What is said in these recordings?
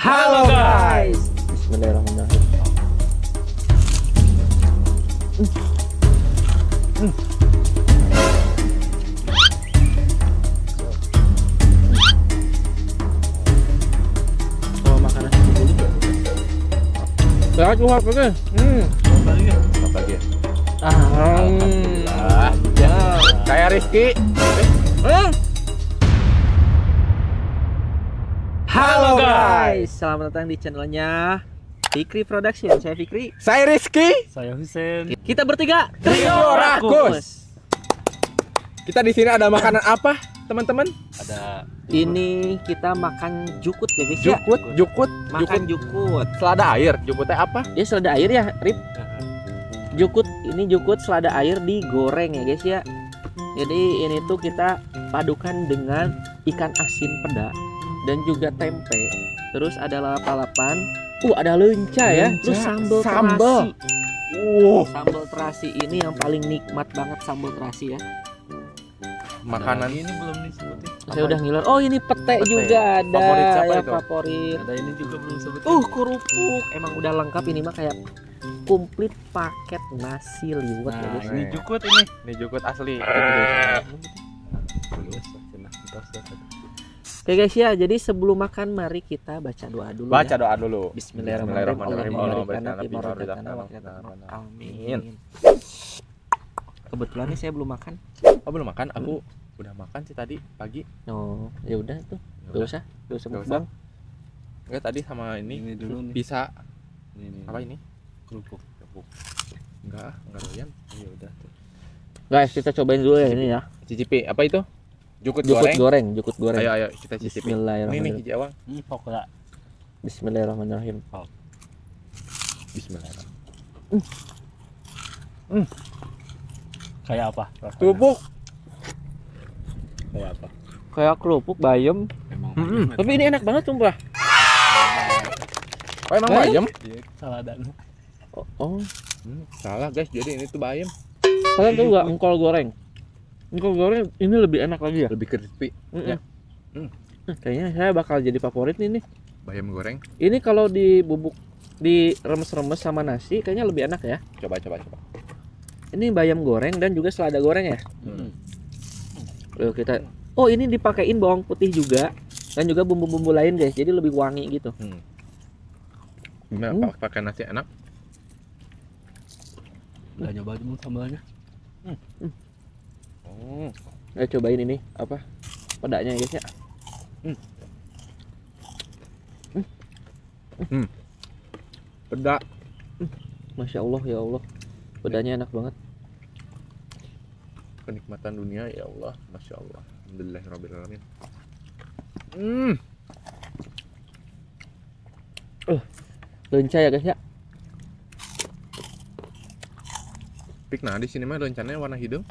Halo guys. Bismillahirrahmanirrahim. Mau makan nasi dulu gak? Ya cukup oke. Apa lagi ya? Alhamdulillah. Kayak Rizky. Halo guys, selamat datang di channelnya Fikri Production. Saya Fikri, Saya Rizky. Saya Husen. kita bertiga Trio Rakus. Kita di sini ada makanan apa, teman-teman? Ada Ini kita makan jukut ya guys ya. Jukut. Makan jukut. Selada air. Jukutnya apa? Ya selada air ya, Rip. Jukut, ini jukut selada air digoreng ya guys ya. Jadi ini tuh kita padukan dengan ikan asin peda dan juga tempe. Terus ada lalapan, ada lenca ya. Terus sambal terasi. Sambal terasi ini yang paling nikmat banget, sambal terasi ya. Makanan ini belum disebutin. Saya udah ngiler. Oh ini pete Pete. juga ada. Favorit siapa ya, itu? favorit. Ada ini juga belum disebutin. Kerupuk. Emang udah lengkap ini mah, kayak komplit paket nasi liwet ya guys. Ini jukut ini. Ini jukut asli. Oke guys ya, jadi sebelum makan mari kita baca doa dulu. Baca ya. doa dulu. Bismillahirrahmanirrahim. Allah Allahumma Nabi Amin. Kebetulan nih saya belum makan. Oh belum makan? Aku udah makan sih tadi pagi. Oh, ya udah tuh. Gak usah Nggak usah. mukbang. Enggak tadi sama ini dulu nih. bisa Ini apa ini? kerupuk. Enggak doyan. Ya udah tuh. Guys, kita cobain dulu ya ini ya. Cicipi. Apa itu? Jukut Jukut goreng. goreng. Ayo kita cicipi. Ini nih Bismillahirrahmanirrahim. hiji awang. Pokoknya Bismillahirrahmanirrahim. Bismillahirrahmanirrahim. kayak apa? rasanya? Kerupuk. Kayak apa? Kayak kerupuk bayam. Emang Tapi ini enak banget sumpah. Oh emang bayam? Iya, saladan. Oh. Salah guys, jadi ini tuh bayam. Kalian tahu nggak engkol goreng? Engkol goreng ini lebih enak lagi ya. Lebih crispy. Ya. Kayaknya saya bakal jadi favorit nih. Bayam goreng. Ini kalau dibubuk, diremes-remes sama nasi, kayaknya lebih enak ya. Coba. Ini bayam goreng dan juga selada goreng ya. Yuk kita. Oh ini dipakein bawang putih juga dan juga bumbu-bumbu lain guys. Jadi lebih wangi gitu. Gimana pakai nasi enak? Udah nyoba dulu sambalnya. Saya cobain ini apa? Pedanya ya guys ya. Peda. Masya Allah ya Allah. Pedanya enak banget. Kenikmatan dunia ya Allah, masya Allah. Alhamdulillahirobbilalamin. Lenca ya guys ya. Pik, nah di sini mah rencananya warna hidung.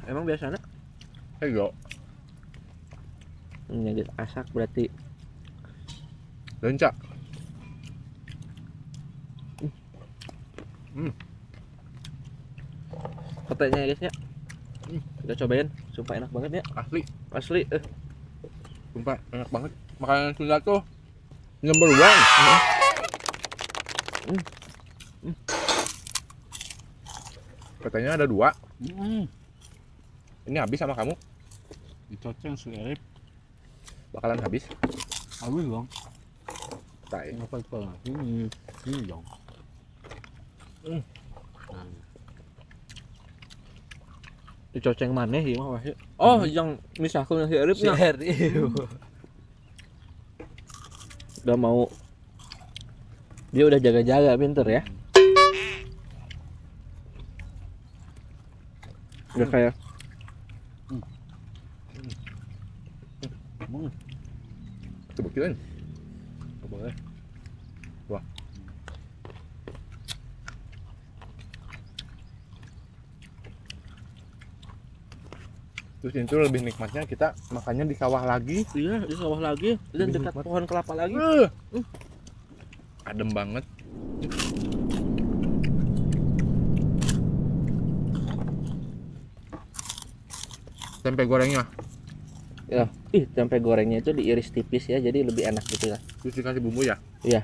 Emang biasanya? Hego. Ini guys, asak berarti. Lencak. Petenya ya guys ya. Kita cobain, sumpah enak banget ya. Asli. Asli. Sumpah enak banget. Makanan Sunda tuh number one. Katanya ada 2. Ini habis sama kamu? Dicoceng si Erip. Bakalan habis. Habis dong. Tai. Apa itu? Ini dong. Dicoceng maneh ieu mah wahyu. Oh, yang misahkeun si Eripnya. Udah mau, dia udah jaga-jaga, pinter ya. Udah kayak Coba kirain. Boleh. Wah. Terus itu lebih nikmatnya kita makannya di sawah lagi. iya di sawah lagi dan Lebih dekat nikmat. pohon kelapa lagi. Adem banget. Tempe gorengnya Ya, tempe gorengnya itu diiris tipis ya, jadi lebih enak gitu ya. Terus dikasih bumbu ya. Iya.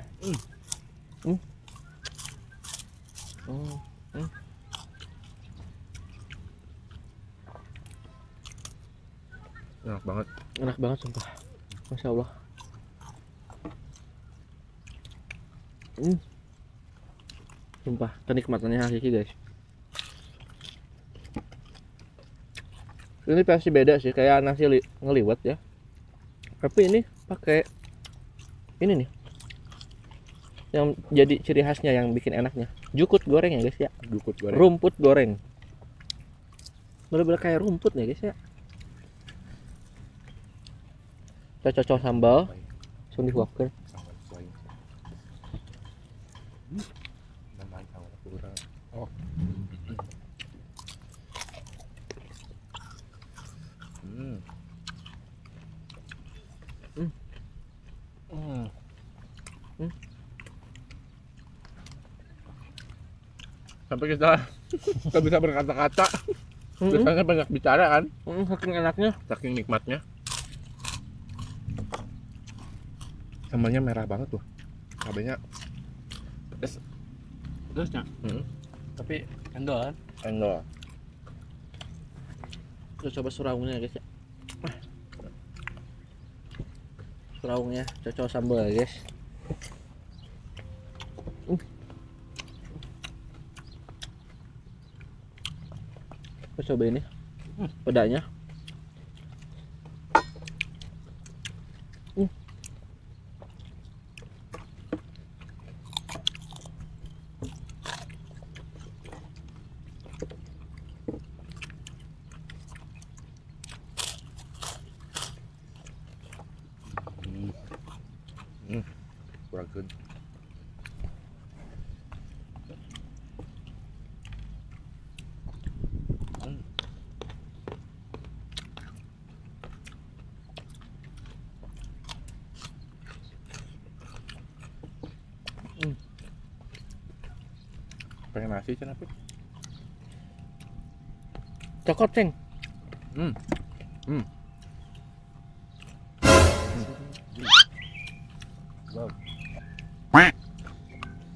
Enak banget. Enak banget sumpah. Masya Allah. Sumpah, kenikmatannya hakiki guys. Ini pasti beda sih, kayak nasi ngeliwet ya. Tapi ini pakai ini nih, yang jadi ciri khasnya, yang bikin enaknya. Jukut goreng ya guys ya. Jukut goreng. Rumput goreng. Bener-bener kayak rumput ya guys ya. Kita cocok sambal, langsung dihuapkan. Oh. Sampai kita nggak bisa berkata-kata. Biasanya banyak bicara kan. Saking enaknya. Saking nikmatnya. Sambalnya merah banget tuh. Cabenya pedas. Pedasnya. Tapi endol kan? Endol. Kita coba suraungnya guys ya. Suraungnya cocok sambal ya guys. Kita coba ini pedanya. Kurang good. Pengen nasi Cen apa? Cokot ceng. Wow.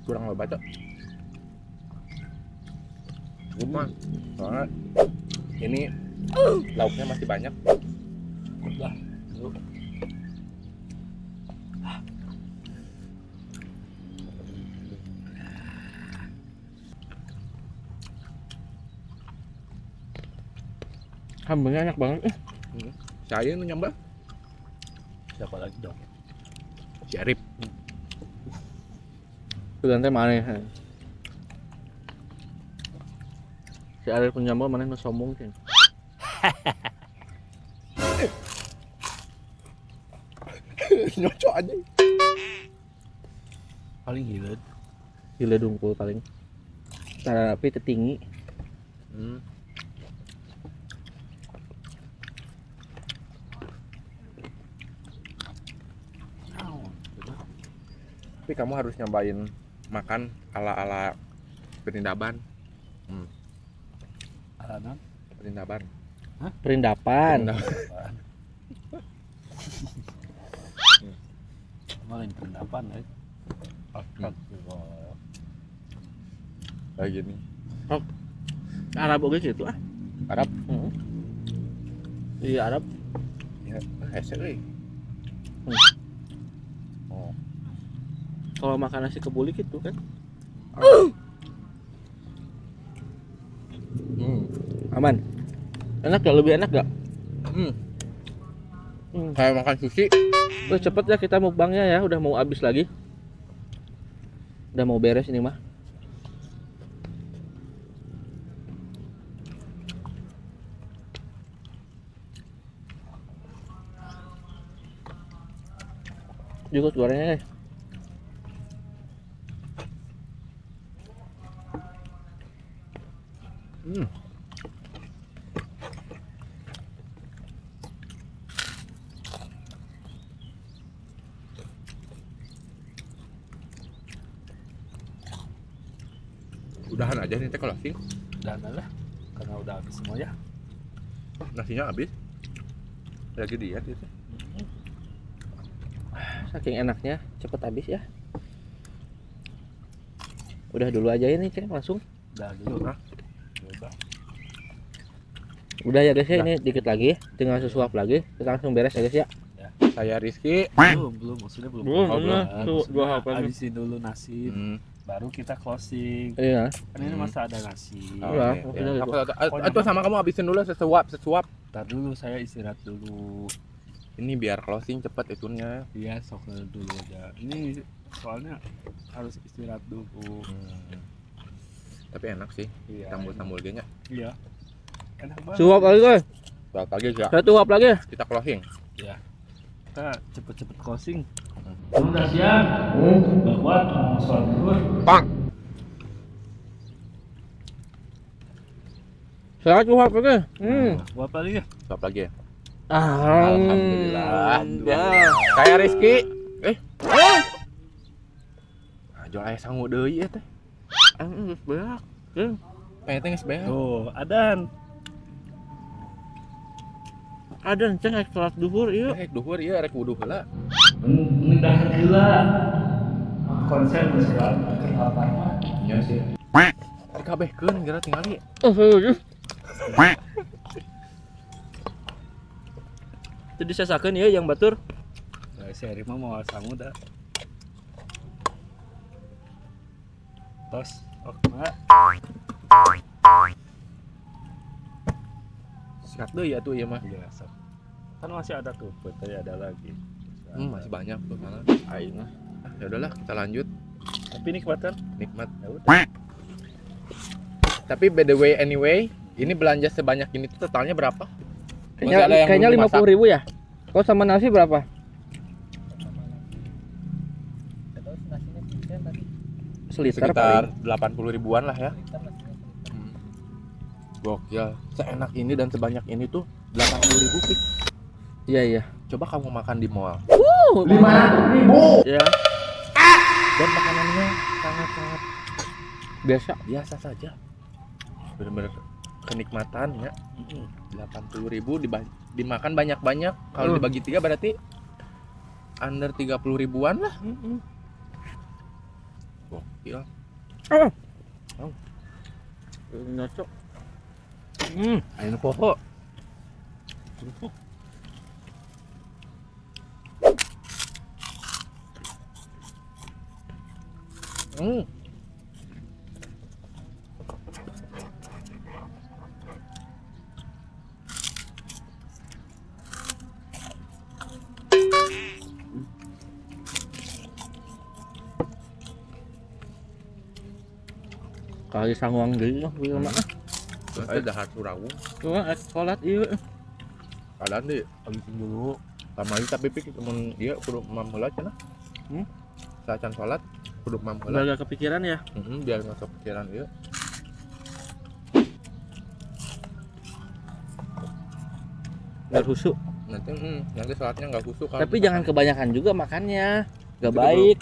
Kurang lo baca. Lupa. Soalnya ini lauknya masih banyak. Udah. Yuk. Sambalnya enak banget. Saya nu nyambal. Siapa lagi dong? Si Arif. Pilihan teh mana? Si Arif penyambal mana nu sombong ceng. Nyocok aja. Paling gila. Gila dungkul paling. Tapi tertinggi. Tapi kamu harus nyobain makan ala-ala perindaban. Alanan? Perindaban. Perindapan. Kemarin pendapan ya. Kayak gini. Arab oke gitu ah. Arab. Iya Arab. Ya, hese euy. Oh. Kalau makan nasi kebuli gitu kan. Aman. Enak gak? Lebih enak gak? Kayak makan sushi. Cepet ya kita mukbangnya ya, udah mau habis lagi. Udah mau beres ini mah. Jukut gorengnya guys. Udahan aja nih teh kalau sing. Dan lah, karena udah habis semua ya. Nasinya habis. Lagi diet itu. Saking enaknya cepet habis ya. Udah dulu aja ini cek langsung. Udah dulu. Hah? Udah. Udah ya guys ya, Udah. ini dikit lagi, tinggal sesuap lagi, kita langsung beres ya guys ya. Saya Rizky. Belum, maksudnya belum. Belum, Belum. tuh, dua HP. Habisin dulu nasi, baru kita closing. Iya. Kan ini masa ada nasi. Iya. Oke. Udah, Itu sama kamu habisin dulu sesuap. Ntar dulu saya istirahat dulu. Ini biar closing cepet itunya. Iya, sok dulu aja. Ini soalnya harus istirahat dulu. Tapi enak sih. Iya. Sambul-sambul gini. Iya. Enak banget. Suap lagi guys. Buat lagi ya. Satu suap lagi. Kita closing. Iya. Kita cepet-cepet closing. Udah siap. Udah kuat mau sholat dulu. Pang. Satu suap lagi. Kuat lagi ya? Suap lagi ya. Alhamdulillah. Saya Rizky. Jual aya sangu deui teh. Geus beak. Pengen geus beak. Tuh, adan. Ada ceng ek salat duhur ieu. Rek duhur ieu rek wudu heula. Mendah gila. Konsen sekarang apa? Iya sih. Dikabehkeun gara tingali. Jadi sasakeun ieu yang batur. Si Ari mah mau sangu dah. Tos. Oh, mak. Sikat deui atuh ieu mah. Iya, sok. Kan masih ada tuh, tadi ada lagi. Masih banyak tuh sana. Aing mah. Ya udahlah, kita lanjut. Tapi nikmat kan? Nikmat. Ya udah. Tapi by the way anyway, ini belanja sebanyak ini tuh totalnya berapa? Masih ada yang Kayaknya belum dimasak? 50.000 ya. Kau sama nasi berapa? Seliter Sekitar paling. 80 ribuan lah ya. Gokil, seenak ini dan sebanyak ini tuh 80 ribu Pik. Iya iya. Coba kamu makan di mall 500.000. Ya. dan makanannya sangat-sangat Biasa. biasa saja. Bener-bener kenikmatan ya. 80 ribu dimakan banyak-banyak. Kalau dibagi 3 berarti under 30 ribuan lah. Gokil. Nyocok. Ayo poho. Kali sanguang deui mah ieu mah. Terus ada dahar surawung. Cuma ek salat ieu. Kadang deh Habisin dulu. kamari tapi Pik mun dia kudu mam heula cenah. Sacan salat kudu mam heula. Udah gak kepikiran ya? Biar nggak kepikiran ieu. Biar husuk. Nanti salatnya nggak khusuk kan. Tapi jangan kebanyakan juga makannya. Gak Itu baik.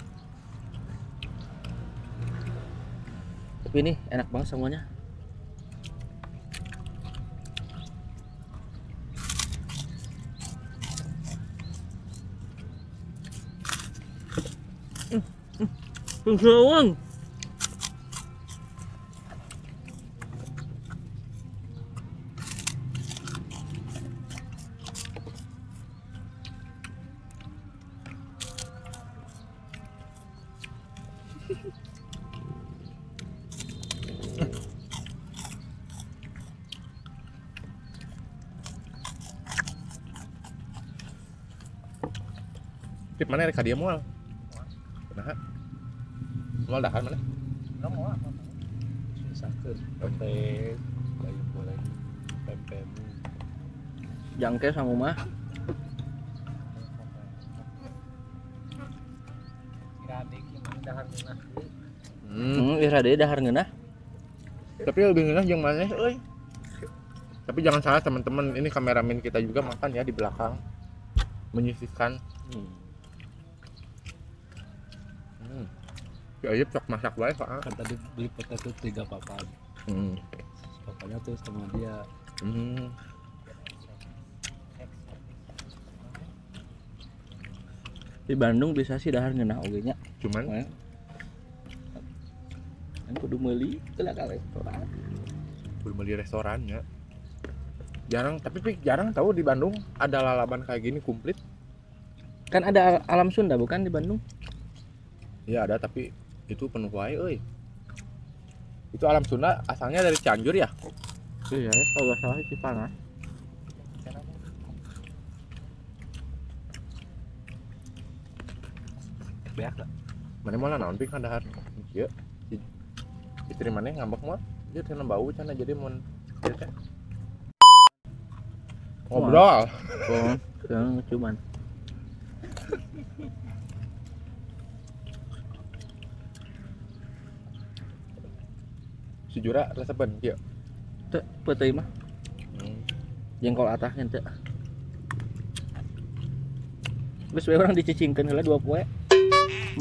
Tapi ini enak banget semuanya. Sawang. Tip mana rek ka dieu moal? Nah. Moal dahar mana? Sakeun pempek, bayam goreng, pempek. Jangke sama mah. Ira deui dahar ngeunah. Tapi lebih ngeunah jeung maneh euy. Tapi jangan salah teman-teman, ini kameramen kita juga makan ya di belakang. Menyisihkan. Si Ayub sok masak wae soalnya. Kan tadi beli potato 3 papan. Papanya tuh sama dia. Di Bandung bisa sih dahar ngeunah oge nya. Cuman Kan kudu meuli teu ka restoran. belum beli restorannya. Jarang, tapi jarang tahu di Bandung ada lalaban kayak gini komplit. Kan ada alam Sunda bukan di Bandung? Iya ada, tapi itu penuh wae euy. Itu alam Sunda asalnya dari Cianjur ya? Iya, kalau salah itu panas. Beak lah. Mana malah naon pik dahar. Ieu. Istri mana ngambek mah? Dia cenah bau cenah jadi mun ieu teh. Ngobrol. Oh, yang cuman. Si Jura resepen ieu. Teu peuteui mah jengkol atahnya teu. Geus we urang dicicingkeun heula 2 poe.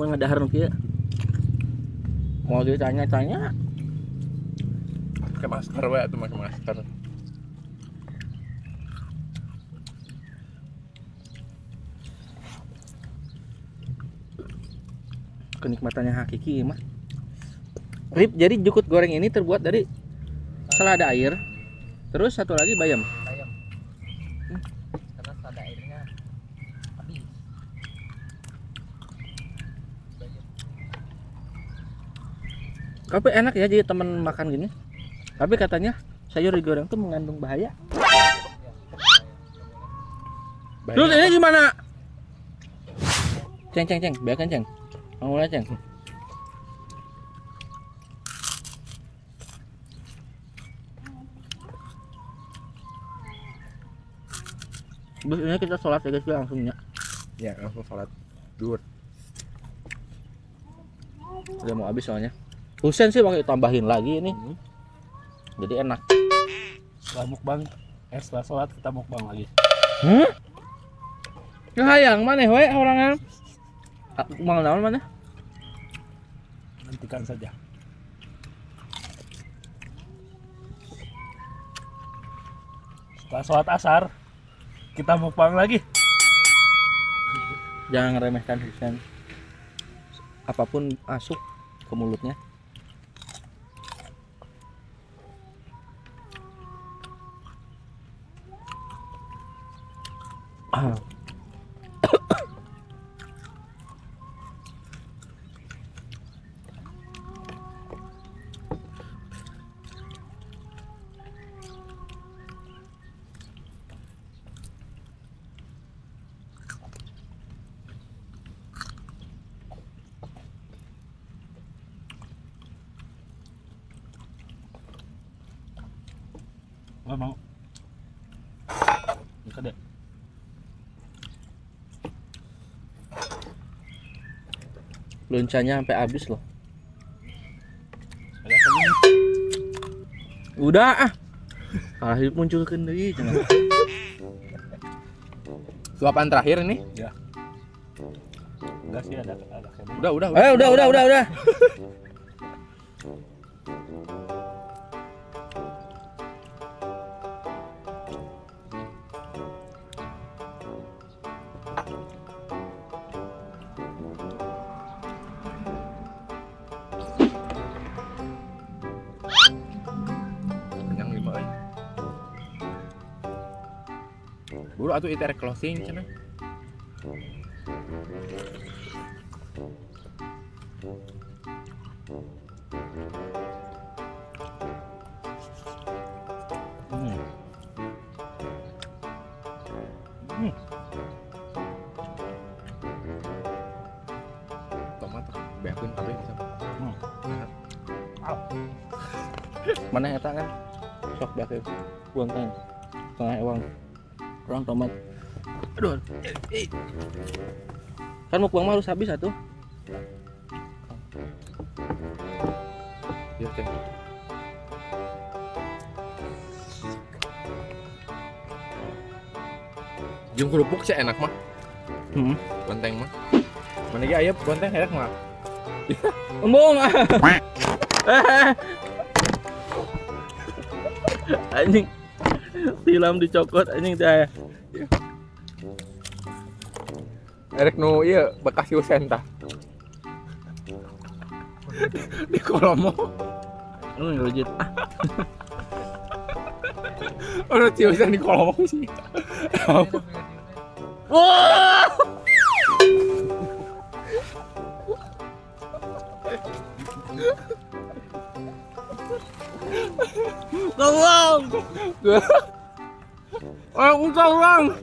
Mun ngadahar nu kieu. Mau ditanya-tanya. Pakai masker we atuh make masker. Kenikmatannya hakiki mah. Rip, jadi jukut goreng ini terbuat dari selada air. Terus satu lagi bayam. Bayam. Karena selada airnya habis. Tapi enak ya jadi teman makan gini. Tapi katanya sayur digoreng tuh mengandung bahaya. Terus ini gimana? Ceng, biarkan ceng. Mau mulai ceng. Biasanya kita sholat ya guys langsungnya. Ya, langsung salat dur. Udah mau habis soalnya. Husen sih pakai tambahin lagi ini. Jadi enak. Setelah mukbang, setelah sholat kita mukbang lagi. Hayang mana we orangan? Mau naon mana? Nantikan saja. Setelah sholat asar, kita mukbang lagi. Jangan ngeremehkan Husen. Apapun masuk ke mulutnya. Gak mau. Buka deh. Luncanya sampai habis loh. Ada segini. Udah ah. Kalah munculkeun deui cenah. Suapan terakhir ini. Ya. Enggak sih ada kayak Udah. Udah. Kenyang 5 euy. Buru atuh iter closing cenah. Tomat beakeun kabeh bisa. Mana eta kan? Sok bae buang kan. Tengah ewang. Kurang tomat. Aduh. Kan mukbang mah harus habis atuh. Iya, Ceng. Jeung kerupuk sih enak mah. Bonteng mah. Mana ge aya bonteng enak mah. Embung. Anjing. Tilam dicokot anjing teh. Erek nu ieu bekas Yusen tah. Di Kolomo. Lu ngerujit. Orang Yusen di Kolomo sih. Wah. Tolong. Usah orang.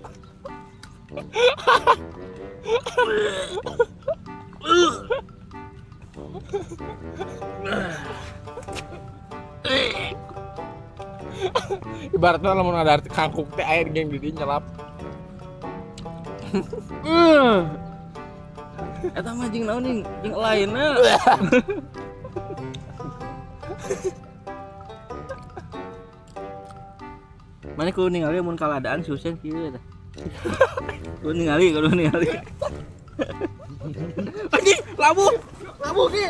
Ibaratnya lamun ada arti kangkung teh air yang di dinya nyelap. Eta mah jeung naon jeung lainna. Mana kudu ningali mun kaladaan si Husein kieu tah. Kudu ningali. Anjing, labu ki.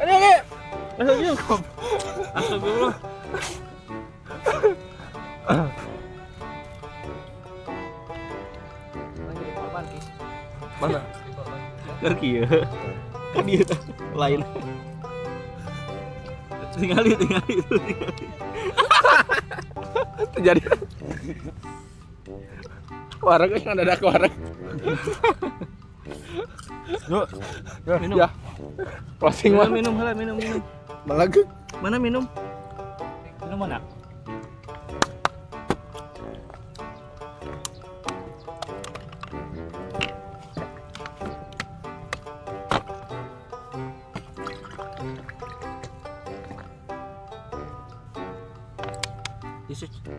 Ini. Astagfirullah. Lagi di korban Ki. Mana? Kan kieu. Kan ieu tah lain. Ningali. Terjadi. Warung geus ngadadak warung. Yuk, minum. Ya. Closing mah. Minum. Malaga. Mana minum? Minum mana?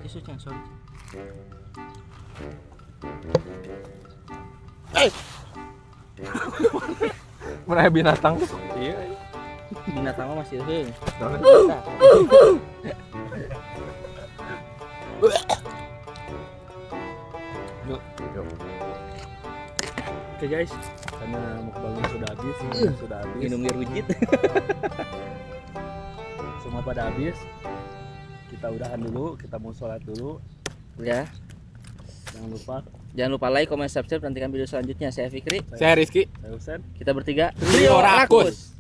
Tisu yang sorry. Mana binatang? Iya. Binatang mah masih heung. Yuk. Oke guys, karena mukbangnya sudah habis, minum dirujit. Semua pada habis. Kita udahan dulu, kita mau sholat dulu. Ya. Jangan lupa like, comment, subscribe, nantikan video selanjutnya. Saya Fikri. Saya Rizky. Saya Husein. Kita bertiga Trio Rakus.